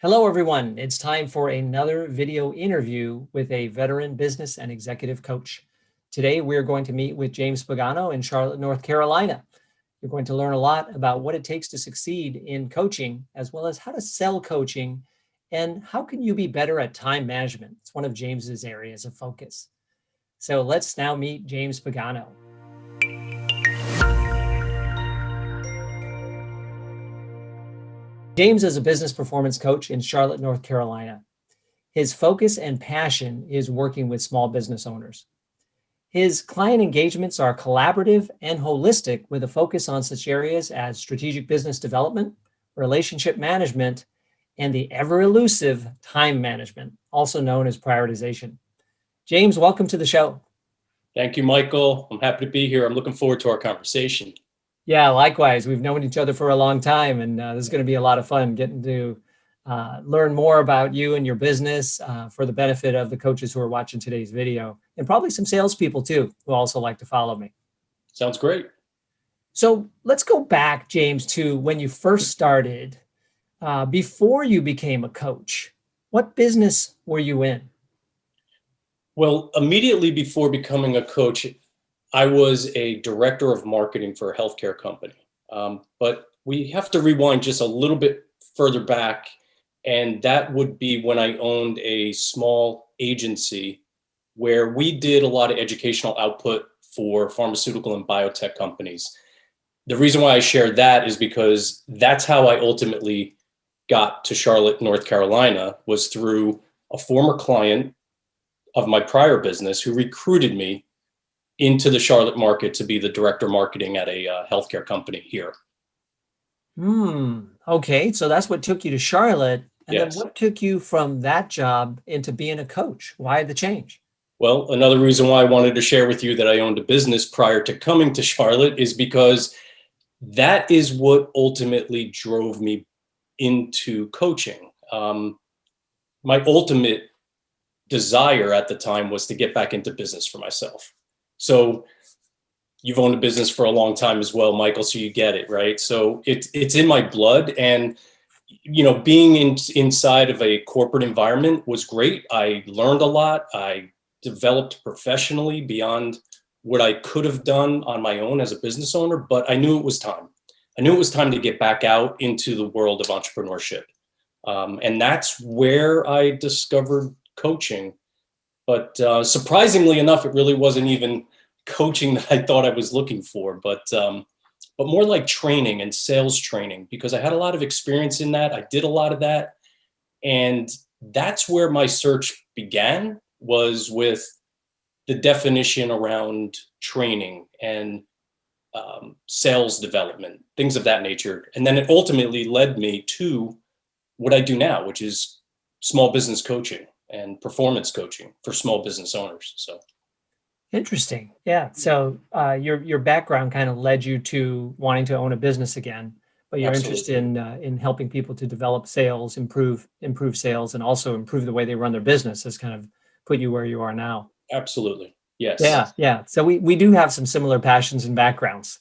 Hello, everyone. It's time for another video interview with a veteran business and executive coach. Today, we're going to meet with James Pagano in Charlotte, North Carolina. You're going to learn a lot about what it takes to succeed in coaching, as well as how to sell coaching, and how can you be better at time management. It's one of James's areas of focus. So let's now meet James Pagano. James is a business performance coach in Charlotte, North Carolina. His focus and passion is working with small business owners. His client engagements are collaborative and holistic with a focus on such areas as strategic business development, relationship management, and the ever-elusive time management, also known as prioritization. James, welcome to the show. Thank you, Michael. I'm happy to be here. I'm looking forward to our conversation. Yeah, likewise. We've known each other for a long time, and this is going to be a lot of fun getting to learn more about you and your business for the benefit of the coaches who are watching today's video, and probably some salespeople too, who also like to follow me. Sounds great. So let's go back, James, to when you first started, before you became a coach. What business were you in? Well, immediately before becoming a coach, I was a director of marketing for a healthcare company. But we have to rewind just a little bit further back, and that would be when I owned a small agency where we did a lot of educational output for pharmaceutical and biotech companies. The reason why I shared that is because that's how I ultimately got to Charlotte, North Carolina, was through a former client of my prior business who recruited me into the Charlotte market to be the director of marketing at a healthcare company here. Okay, so that's what took you to Charlotte. And Yes. then what took you from that job into being a coach? Why the change? Well, another reason why I wanted to share with you that I owned a business prior to coming to Charlotte is because that is what ultimately drove me into coaching. My ultimate desire at the time was to get back into business for myself. So you've owned a business for a long time as well, Michael, so you get it, right? So it's in my blood. And, you know, being inside of a corporate environment was great. I learned a lot. I developed professionally beyond what I could have done on my own as a business owner, but I knew it was time. I knew it was time to get back out into the world of entrepreneurship. And that's where I discovered coaching. But surprisingly enough, it really wasn't even coaching that I thought I was looking for, but more like training and sales training, because I had a lot of experience in that. I did a lot of that. And that's where my search began, was with the definition around training and sales development, things of that nature. And then it ultimately led me to what I do now, which is small business coaching and performance coaching for small business owners. So Interesting. Yeah. So your background kind of led you to wanting to own a business again, but you're absolutely. interested in helping people to develop sales, improve sales, and also improve the way they run their business has kind of put you where you are now. Absolutely. Yes. Yeah. Yeah. So we do have some similar passions and backgrounds.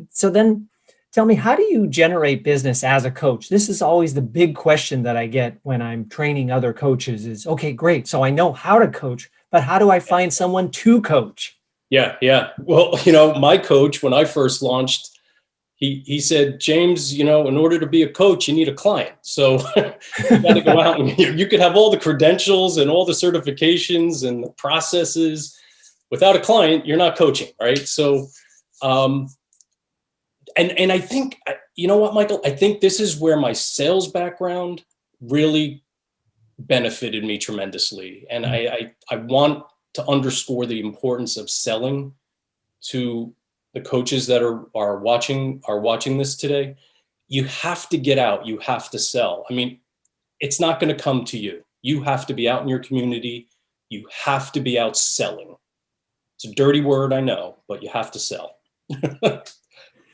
So then tell me, how do you generate business as a coach? This is always the big question that I get when I'm training other coaches is, okay, great. So I know how to coach, but how do I find someone to coach? Yeah. Well, you know, my coach, when I first launched, he said, James, you know, in order to be a coach, you need a client. So you got to go out and you could have all the credentials and all the certifications and the processes. Without a client, you're not coaching, right? So, and I think, you know what, Michael, I think this is where my sales background really benefited me tremendously. And I want to underscore the importance of selling to the coaches that are watching this today. You have to get out, you have to sell. I mean, it's not going to come to you. You have to be out in your community. You have to be out selling. It's a dirty word, I know, but you have to sell.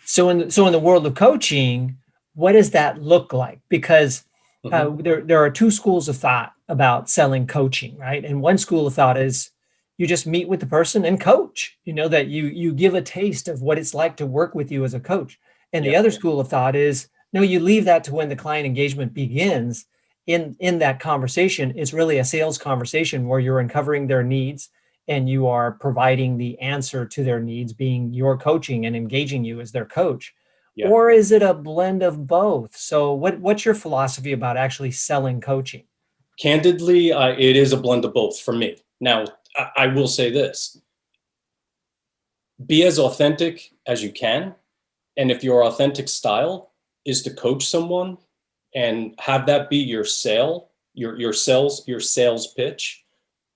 So in the world of coaching, what does that look like? Because there are two schools of thought about selling coaching, right? And one school of thought is you just meet with the person and coach, you know, that you give a taste of what it's like to work with you as a coach. And the other school of thought is, no, you leave that to when the client engagement begins in that conversation, it's really a sales conversation where you're uncovering their needs and you are providing the answer to their needs, being your coaching and engaging you as their coach? Yeah. Or is it a blend of both? So what's your philosophy about actually selling coaching? Candidly, it is a blend of both for me. Now, I will say this: be as authentic as you can. And if your authentic style is to coach someone and have that be your your sales pitch,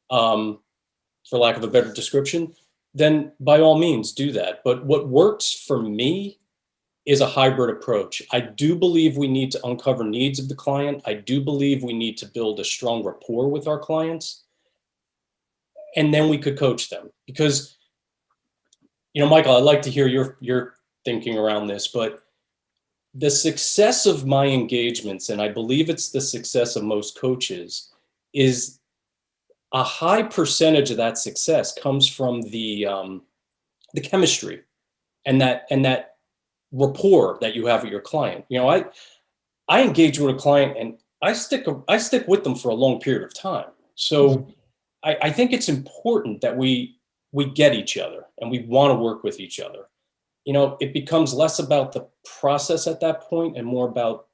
for lack of a better description, then by all means do that. But what works for me is a hybrid approach. I do believe we need to uncover needs of the client. I do believe we need to build a strong rapport with our clients, and then we could coach them. Because, Michael, I'd like to hear your thinking around this, but the success of my engagements, and I believe it's the success of most coaches, is a high percentage of that success comes from the chemistry and that rapport that you have with your client. I engage with a client and I stick with them for a long period of time. So I think it's important that we get each other and we want to work with each other. It becomes less about the process at that point and more about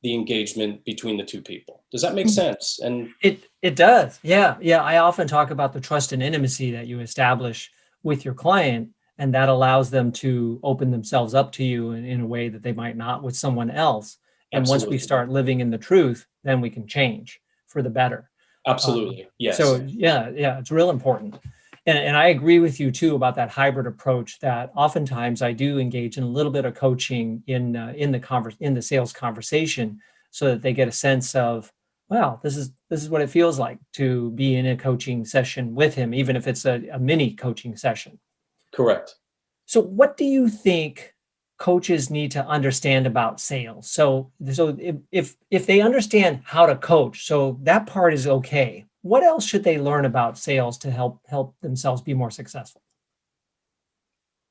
the engagement between the two people. Does that make sense? And It does. Yeah. Yeah. I often talk about the trust and intimacy that you establish with your client, and that allows them to open themselves up to you in a way that they might not with someone else. And once we absolutely, start living in the truth, then we can change for the better. absolutely, So yes, yeah, it's real important. And I agree with you too about that hybrid approach, that oftentimes I do engage in a little bit of coaching in the sales conversation, so that they get a sense of, wow, this is what it feels like to be in a coaching session with him, even if it's a mini coaching session. correct. So what do you think coaches need to understand about sales? So if they understand how to coach, so that part is okay. What else should they learn about sales to help themselves be more successful?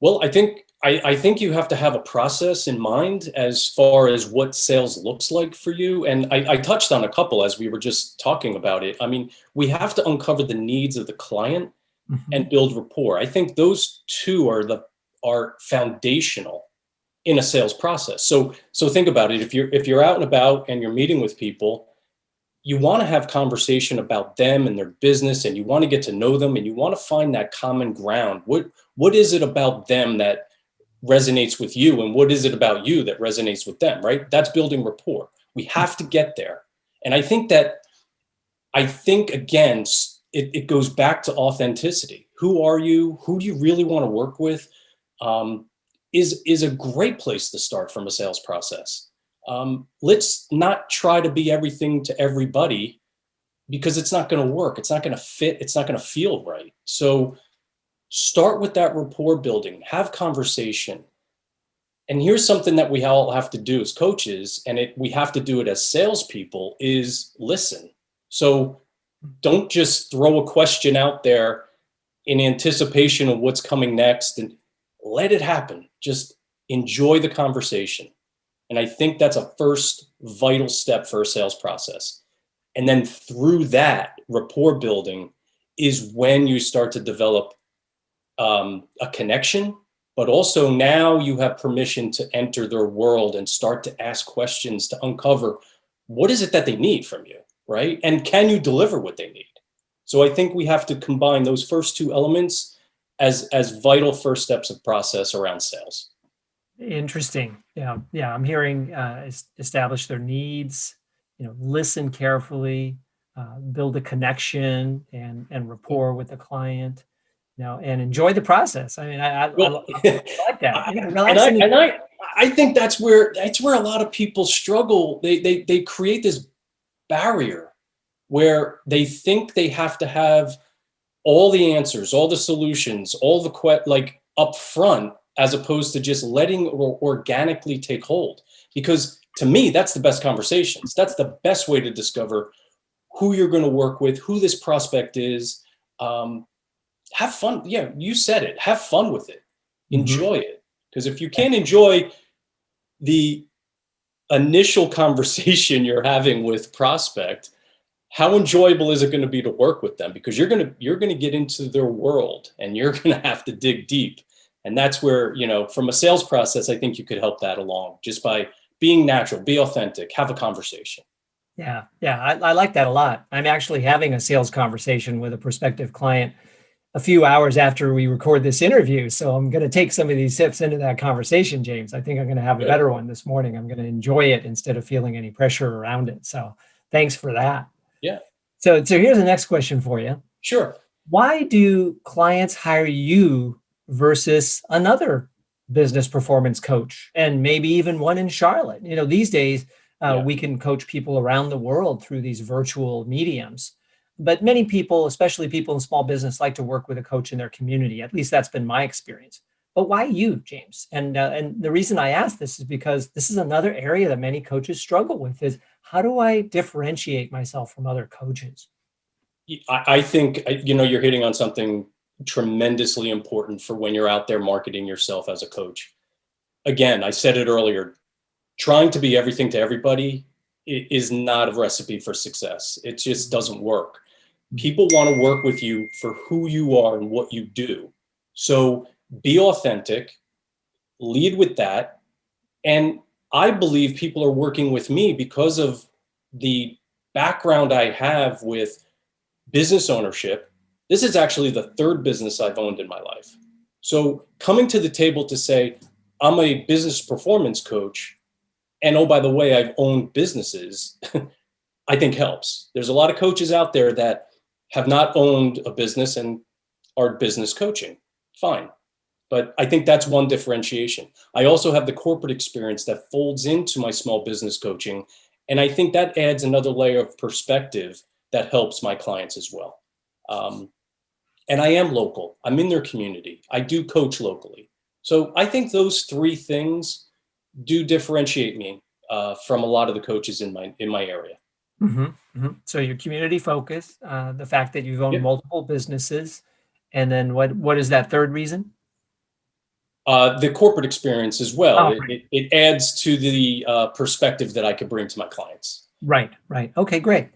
Well, I think you have to have a process in mind as far as what sales looks like for you. And I touched on a couple as we were just talking about it. I mean, we have to uncover the needs of the client and Mhm. build rapport. I think those two are foundational in a sales process. So think about it. If you're out and about and you're meeting with people, you want to have conversation about them and their business, and you want to get to know them, and you want to find that common ground. What is it about them that resonates with you, and what is it about you that resonates with them, right? That's building rapport. We have to get there. And I think again, it goes back to authenticity. Who are you? Who do you really want to work with? Um, is a great place to start from a sales process. Let's not try to be everything to everybody, because it's not going to work. It's not going to fit. It's not going to feel right. So start with that rapport building, have conversation. And here's something that we all have to do as coaches, and we have to do it as salespeople, is listen. So don't just throw a question out there in anticipation of what's coming next, and let it happen. Just enjoy the conversation. And I think that's a first vital step for a sales process. And then through that rapport building is when you start to develop a connection, but also now you have permission to enter their world and start to ask questions to uncover what is it that they need from you, right? And can you deliver what they need? So I think we have to combine those first two elements as vital first steps of process around sales. Interesting. Yeah, yeah. I'm hearing establish their needs, listen carefully, build a connection and rapport with the client, and enjoy the process. I mean, Well, I like that. Yeah, and I relaxing. and I think that's where a lot of people struggle. They create this barrier where they think they have to have all the answers, all the solutions, all the like up front, as opposed to just letting organically take hold. Because to me, that's the best conversations. That's the best way to discover who you're going to work with, who this prospect is. Um, have fun. Yeah, you said it. Have fun with it. Mhm. Enjoy it. Because if you can't enjoy the initial conversation you're having with prospect, how enjoyable is it going to be to work with them? Because you're going to get into their world and you're going to have to dig deep. And that's where, from a sales process, I think you could help that along just by being natural, be authentic, have a conversation. Yeah, yeah, I like that a lot. I'm actually having a sales conversation with a prospective client a few hours after we record this interview. So I'm going to take some of these tips into that conversation, James. I think I'm going to have a Good. better one this morning. I'm going to enjoy it instead of feeling any pressure around it. So thanks for that. Yeah, So here's the next question for you. sure. Why do clients hire you versus another business performance coach, and maybe even one in Charlotte? These days, Yeah. we can coach people around the world through these virtual mediums. But many people, especially people in small business, like to work with a coach in their community. At least that's been my experience. But why you, James? And the reason I ask this is because this is another area that many coaches struggle with: is how do I differentiate myself from other coaches? I think, you're hitting on something tremendously important for when you're out there marketing yourself as a coach. Again, I said it earlier, trying to be everything to everybody is not a recipe for success. It just doesn't work. People want to work with you for who you are and what you do. So be authentic, lead with that. And I believe people are working with me because of the background I have with business ownership. This is actually the third business I've owned in my life. So coming to the table to say, I'm a business performance coach, and oh, by the way, I've owned businesses, I think helps. There's a lot of coaches out there that have not owned a business and are business coaching. Fine. But I think that's one differentiation. I also have the corporate experience that folds into my small business coaching. And I think that adds another layer of perspective that helps my clients as well. Um, and I am local. I'm in their community. I do coach locally. So I think those three things do differentiate me from a lot of the coaches in my area. So your community focus, the fact that you've owned Yep. multiple businesses, and then what is that third reason? The corporate experience as well. Oh, It adds to the perspective that I could bring to my clients. right. Okay, great.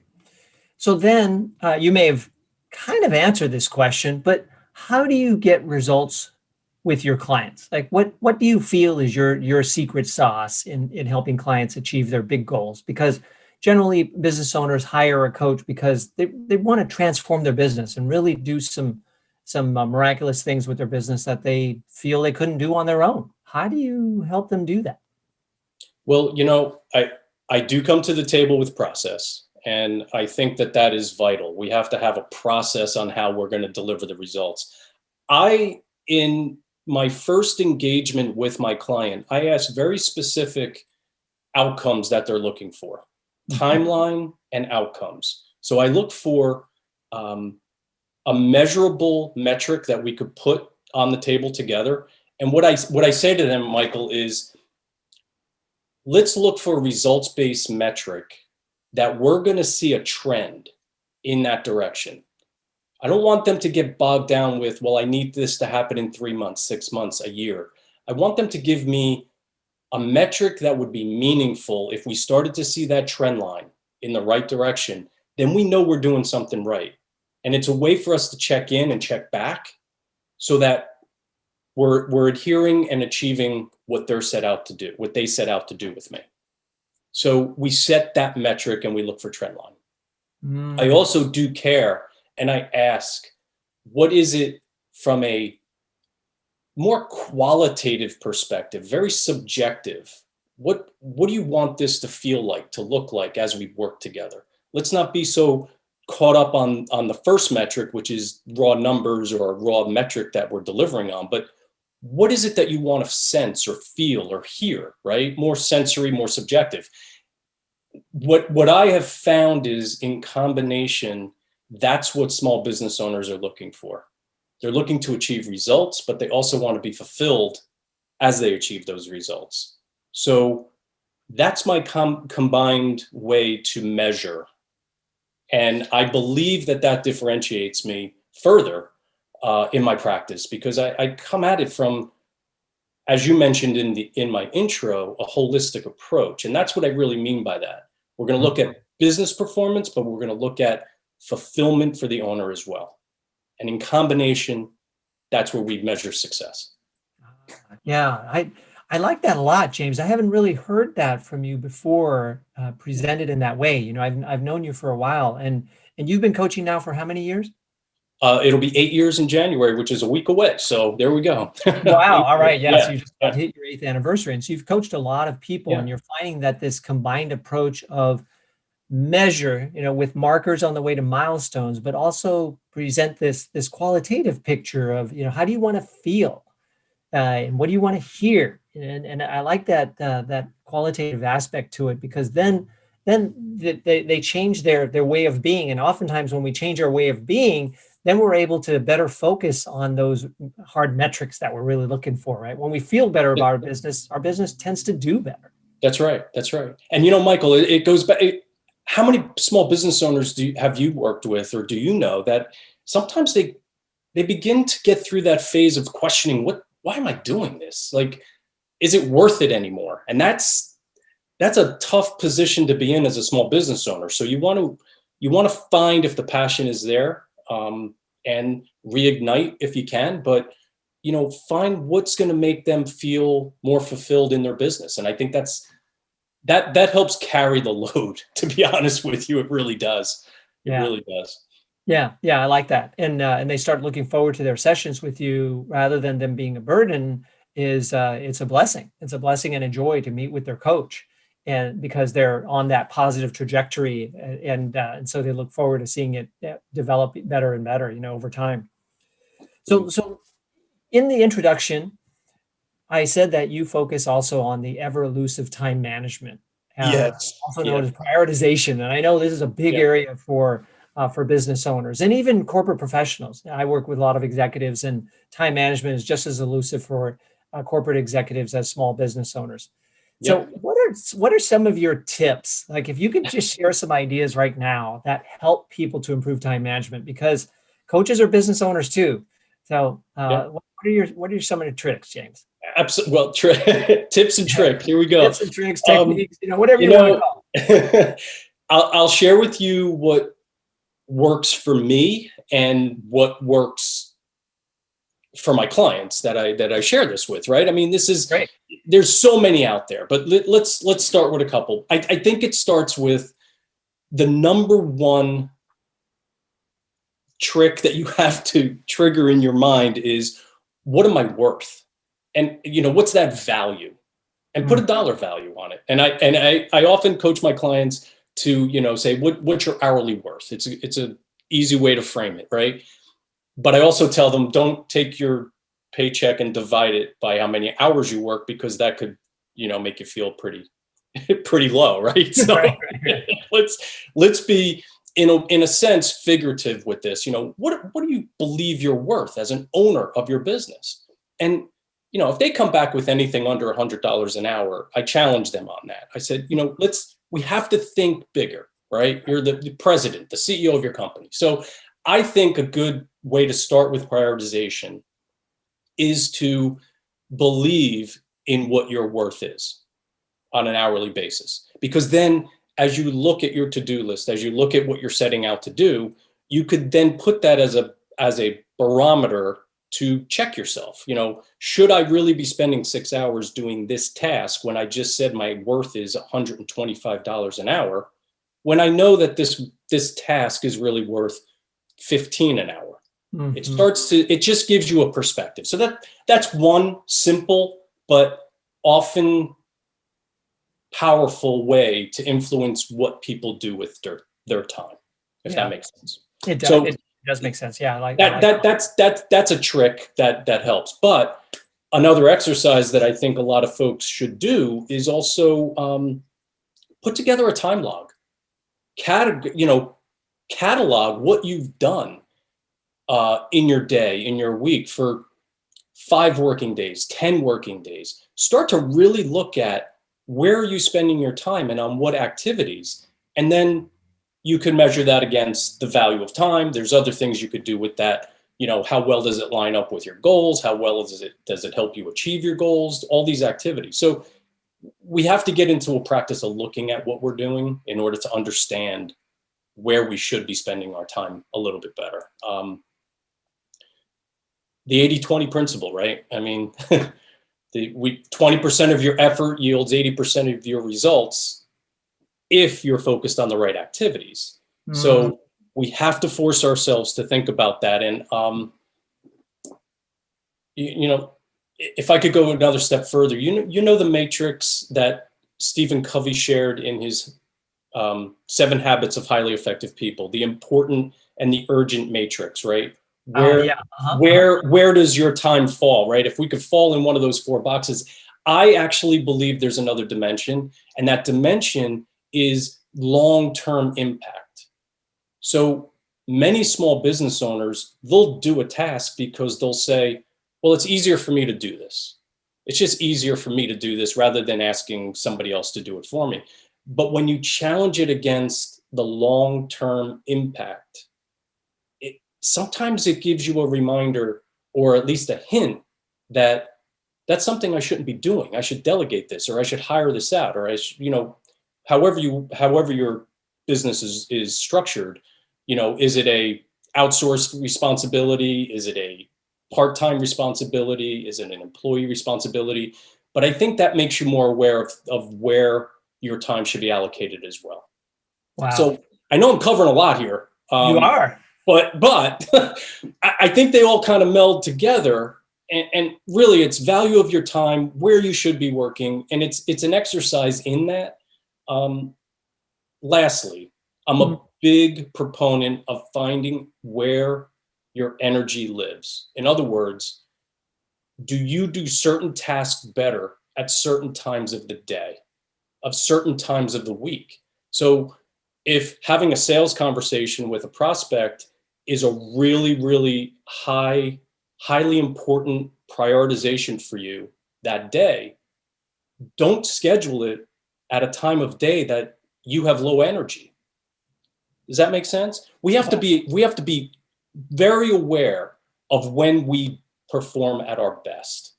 So then you may have kind of answered this question, but how do you get results with your clients? Like what do you feel is your secret sauce in helping clients achieve their big goals? Because generally business owners hire a coach because they want to transform their business and really do some miraculous things with their business that they feel they couldn't do on their own. How do you help them do that? Well, I do come to the table with process, and I think that that is vital. We have to have a process on how we're going to deliver the results. In my first engagement with my client, I ask very specific outcomes that they're looking for, timeline and outcomes. So I look for um, a measurable metric that we could put on the table together. And what I say to them, Michael, is let's look for a results-based metric that we're going to see a trend in that direction. I don't want them to get bogged down with, well, I need this to happen in 3 months, 6 months, a year. I want them to give me a metric that would be meaningful. If we started to see that trend line in the right direction, then we know we're doing something right. And it's a way for us to check in and check back so that we're adhering and achieving what they set out to do with me. So we set that metric and we look for trend line. I Mm. also do care, and I ask, what is it from a more qualitative perspective, very subjective? What do you want this to feel like, to look like as we work together? Let's not be so caught up on the first metric, which is raw numbers or a raw metric that we're delivering on, but what is it that you want to sense or feel or hear, right? More sensory, more subjective. What I have found is, in combination, that's what small business owners are looking for. They're looking to achieve results, but they also want to be fulfilled as they achieve those results. So that's my combined way to measure. And I believe that that differentiates me further in my practice, because I come at it from as you mentioned in my intro, a holistic approach. And that's what I really mean by that. We're going to look at business performance, but we're going to look at fulfillment for the owner as well. And in combination, that's where we measure success. Yeah, I like that a lot, James. I haven't really heard that from you before, presented in that way. You know, I've known you for a while, and you've been coaching now for how many years? It'll be 8 years in January, which is a week away. So there we go. Wow. All right. Yeah. So Yeah, you just hit your 8th anniversary. And so you've coached a lot of people, yeah, and you're finding that this combined approach of measure, you know, with markers on the way to milestones, but also present this qualitative picture of, you know, how do you want to feel, and what do you want to hear? And I like that qualitative aspect to it, because then they change their way of being. And oftentimes when we change our way of being, then we're able to better focus on those hard metrics that we're really looking for, right? When we feel better about our business tends to do better. that's right. That's right. And Michael, it goes back. How many small business owners have you worked with, or do you know that sometimes they begin to get through that phase of questioning, why am I doing this? Like, is it worth it anymore? And that's a tough position to be in as a small business owner. So you want to find if the passion is there, and reignite if you can, but find what's going to make them feel more fulfilled in their business. And I think that helps carry the load, to be honest with you. It really does. It Yeah. really does. Yeah, I like that. And they start looking forward to their sessions with you rather than them being a burden. It's a blessing. It's a blessing and a joy to meet with their coach, and because they're on that positive trajectory, and so they look forward to seeing it develop better and better, over time. So in the introduction, I said that you focus also on the ever elusive time management, Yes. also Yeah. known as prioritization. And I know this is a big Yeah. area for business owners and even corporate professionals. I work with a lot of executives, and time management is just as elusive for corporate executives as small business owners. So Yep. what are some of your tips? Like, if you could just share some ideas right now that help people to improve time management, because coaches are business owners too. So Yeah. what are some of the tricks, James? Absolutely. Well, tips and tricks. Here we go. Tips and tricks, techniques, whatever you want to call it. I'll share with you what works for me and what works for my clients that I share this with, right? I mean, this is great. There's so many out there, but let's start with a couple. I think it starts with the number one trick that you have to trigger in your mind is, what am I worth? And what's that value? And put a dollar value on it. And I often coach my clients to say, what's your hourly worth? It's a easy way to frame it, right? But I also tell them, don't take your paycheck and divide it by how many hours you work, because that could make you feel pretty low, right? So Right. let's be in a sense figurative with this. What do you believe you're worth as an owner of your business? And if they come back with anything under $100 an hour, I challenge them on that. I said, we have to think bigger, right? You're the president, the CEO of your company. So I think a good way to start with prioritization is to believe in what your worth is on an hourly basis. Because then as you look at your to-do list, as you look at what you're setting out to do, you could then put that as a barometer to check yourself. Should I really be spending 6 hours doing this task when I just said my worth is $125 an hour, when I know that this task is really worth $15 an hour? Mm-hmm. It just gives you a perspective. So that's one simple but often powerful way to influence what people do with their time, if that makes sense. It does. So it does make sense. Yeah, that's a trick that helps. But another exercise that I think a lot of folks should do is also put together a time log. Catalog what you've done in your day, in your week, for 5 working days, 10 working days. Start to really look at where are you spending your time and on what activities, and then you can measure that against the value of time. There's other things you could do with that how well does it line up with your goals? How well does it help you achieve your goals? All these activities. So we have to get into a practice of looking at what we're doing in order to understand where we should be spending our time a little bit better. The 80-20 principle, right? I mean, 20% of your effort yields 80% of your results if you're focused on the right activities. So we have to force ourselves to think about that. And, if I could go another step further, the matrix that Stephen Covey shared in his 7 Habits of Highly Effective People, the important and the urgent matrix, right? Where does your time fall, right? If we could fall in one of those 4 boxes, I actually believe there's another dimension, and that dimension is long-term impact. So many small business owners, they'll do a task because they'll say, well, it's easier for me to do this. It's just easier for me to do this rather than asking somebody else to do it for me. But when you challenge it against the long-term impact, sometimes it gives you a reminder, or at least a hint, that that's something I shouldn't be doing. I should delegate this, or I should hire this out, or however your business is structured, is it a outsourced responsibility? Is it a part-time responsibility? Is it an employee responsibility? But I think that makes you more aware of where your time should be allocated as well. Wow. So I know I'm covering a lot here. You are. But I think they all kind of meld together, and really it's value of your time, where you should be working. And it's an exercise in that. Lastly, I'm a big proponent of finding where your energy lives. In other words, do you do certain tasks better at certain times of the day, of certain times of the week? So if having a sales conversation with a prospect is a really, really highly important prioritization for you that day, don't schedule it at a time of day that you have low energy. Does that make sense? We have to be very aware of when we perform at our best,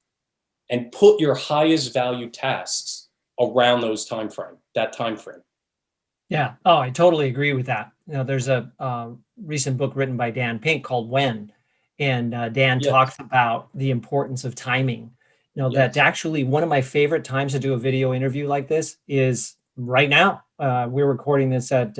and put your highest value tasks around that time frame. Yeah. Oh, I totally agree with that. There's a recent book written by Dan Pink called When, and Dan talks about the importance of timing. That's actually one of my favorite times to do a video interview like this is right now. We're recording this at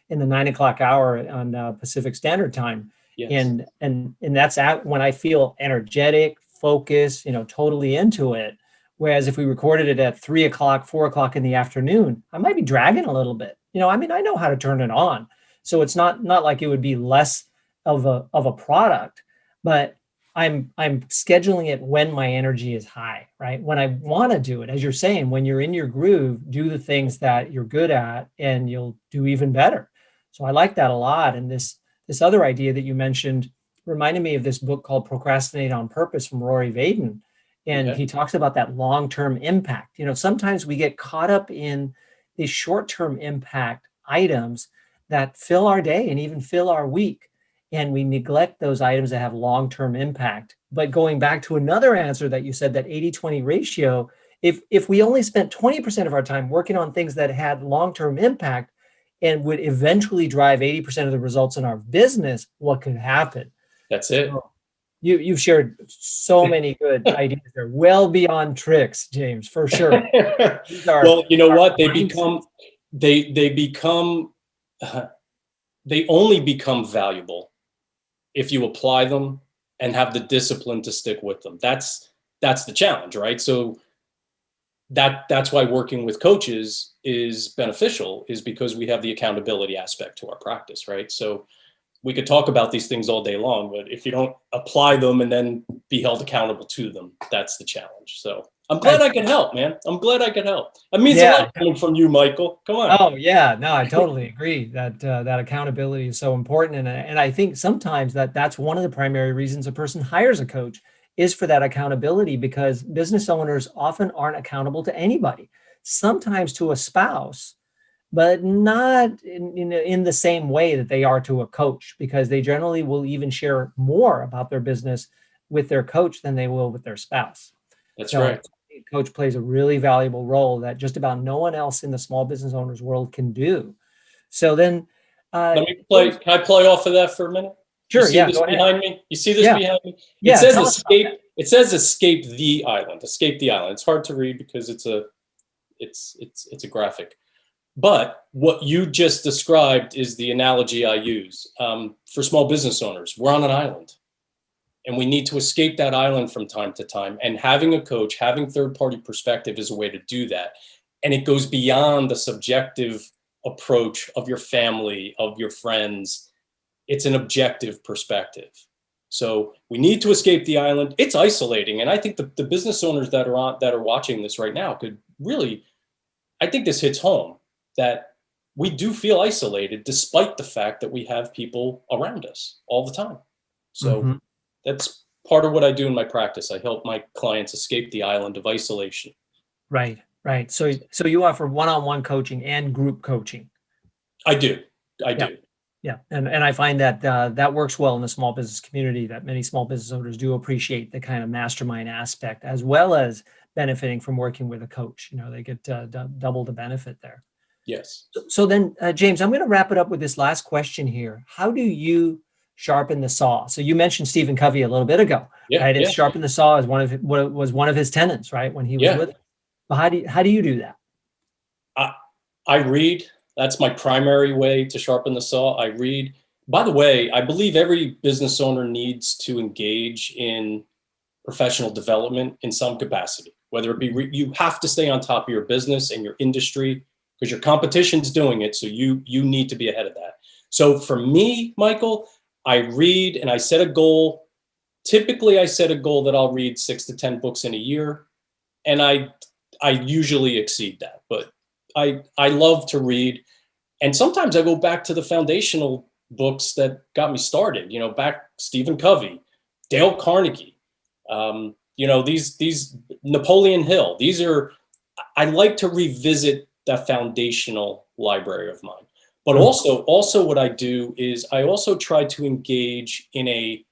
in the 9 o'clock hour on Pacific Standard Time. Yes. And that's when I feel energetic, focused, totally into it. Whereas if we recorded it at 3 o'clock, 4 o'clock in the afternoon, I might be dragging a little bit. I know how to turn it on. So it's not like it would be less of a product, but I'm scheduling it when my energy is high, right? When I want to do it, as you're saying, when you're in your groove, do the things that you're good at and you'll do even better. So I like that a lot. And this other idea that you mentioned reminded me of this book called Procrastinate on Purpose from Rory Vaden. And he talks about that long-term impact. Sometimes we get caught up in these short-term impact items that fill our day and even fill our week. And we neglect those items that have long-term impact. But going back to another answer that you said, that 80-20 ratio, if we only spent 20% of our time working on things that had long-term impact and would eventually drive 80% of the results in our business, what could happen? That's it. So you've shared so many good ideas there, well beyond tricks, James, for sure. Well, you know what? They only become valuable if you apply them and have the discipline to stick with them. That's the challenge, right? So that's why working with coaches is beneficial, is because we have the accountability aspect to our practice, right? So we could talk about these things all day long, but if you don't apply them and then be held accountable to them, that's the challenge. So I'm glad I could help, man. I'm glad I could help. It means a lot coming from you, Michael. Come on. Oh yeah, no, I totally agree that that accountability is so important, and I think sometimes that's one of the primary reasons a person hires a coach is for that accountability, because business owners often aren't accountable to anybody. Sometimes to a spouse, but not in the same way that they are to a coach, because they generally will even share more about their business with their coach than they will with their spouse. That's So right. a coach plays a really valuable role that just about no one else in the small business owners world can do. So then, Let me play. James, Can I play off of that for a minute? You sure, see yeah, this go ahead. behind me? You see this Yeah, behind me? It yeah, says tell us about that. escape. It says escape the island. Escape the island. It's hard to read because it's a graphic. But what you just described is the analogy I use for small business owners. We're on an island, and we need to escape that island from time to time. And having a coach, having third-party perspective is a way to do that. And it goes beyond the subjective approach of your family, of your friends. It's an objective perspective. So we need to escape the island. It's isolating. And I think the business owners that are watching this right now could really, I think this hits home, that we do feel isolated despite the fact that we have people around us all the time. So Mhm. that's part of what I do in my practice. I help my clients escape the island of isolation. Right, right. So you offer one-on-one coaching and group coaching. I do. I Yeah, do. yeah. And I find that that works well in the small business community, that many small business owners do appreciate the kind of mastermind aspect, as well as benefiting from working with a coach. They get double the benefit there. Yes. So then, James, I'm going to wrap it up with this last question here. How do you sharpen the saw? So you mentioned Stephen Covey a little bit ago, Yeah. right? And Yeah. sharpen the saw is was one of his tenets, right? When he was Yeah. with us. But how do you do that? I read. That's my primary way to sharpen the saw. I read. By the way, I believe every business owner needs to engage in professional development in some capacity, whether it be you have to stay on top of your business and your industry because your competition's doing it. So you need to be ahead of that. So for me, Michael, I read and I set a goal. Typically, I set a goal that I'll read 6 to 10 books in a year, and I usually exceed that. But I love to read, and sometimes I go back to the foundational books that got me started. Back Stephen Covey, Dale Carnegie, these Napoleon Hill. These are, I like to revisit that foundational library of mine. But Mm. also what I do is I also try to engage in a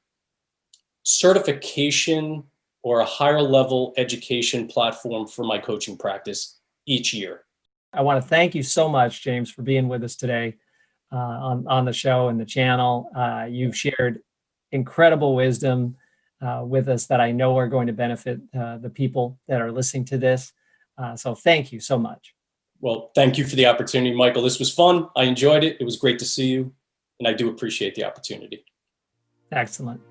certification or a higher level education platform for my coaching practice each year. I want to thank you so much, James, for being with us today on the show and the channel. You've shared incredible wisdom with us that I know are going to benefit the people that are listening to this. So thank you so much. Well, thank you for the opportunity, Michael. This was fun. I enjoyed it. It was great to see you, and I do appreciate the opportunity. Excellent.